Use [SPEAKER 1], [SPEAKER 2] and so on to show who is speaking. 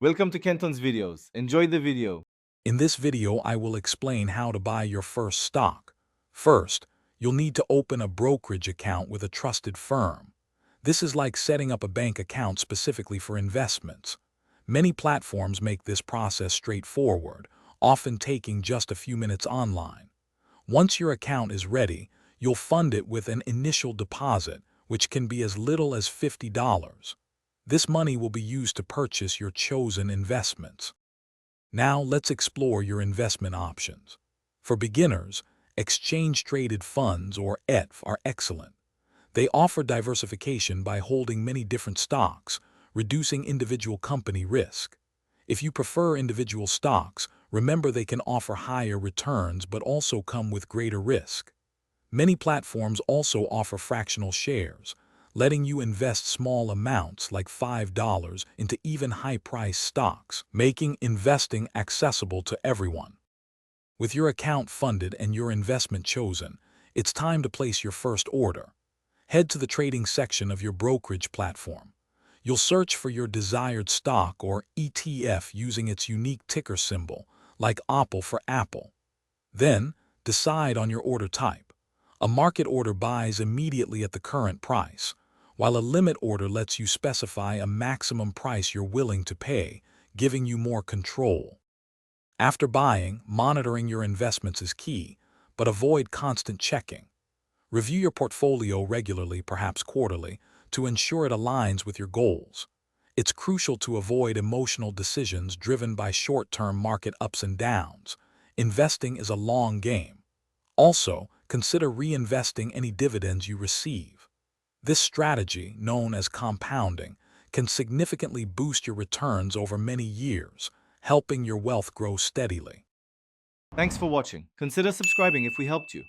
[SPEAKER 1] Welcome to Kenton's videos. Enjoy the video.
[SPEAKER 2] In this video, I will explain how to buy your first stock. First, you'll need to open a brokerage account with a trusted firm. This is like setting up a bank account specifically for investments. Many platforms make this process straightforward, often taking just a few minutes online. Once your account is ready, you'll fund it with an initial deposit, which can be as little as $50. This money will be used to purchase your chosen investments. Now let's explore your investment options. For beginners, exchange-traded funds or ETF are excellent. They offer diversification by holding many different stocks, reducing individual company risk. If you prefer individual stocks, remember they can offer higher returns but also come with greater risk. Many platforms also offer fractional shares, letting you invest small amounts like $5 into even high-priced stocks, making investing accessible to everyone. With your account funded and your investment chosen, it's time to place your first order. Head to the trading section of your brokerage platform. You'll search for your desired stock or ETF using its unique ticker symbol, like Apple for Apple. Then, decide on your order type. A market order buys immediately at the current price, while a limit order lets you specify a maximum price you're willing to pay, giving you more control. After buying, monitoring your investments is key, but avoid constant checking. Review your portfolio regularly, perhaps quarterly, to ensure it aligns with your goals. It's crucial to avoid emotional decisions driven by short-term market ups and downs. Investing is a long game. Also, consider reinvesting any dividends you receive. This strategy, known as compounding, can significantly boost your returns over many years, helping your wealth grow steadily.
[SPEAKER 1] Thanks for watching. Consider subscribing if we helped you.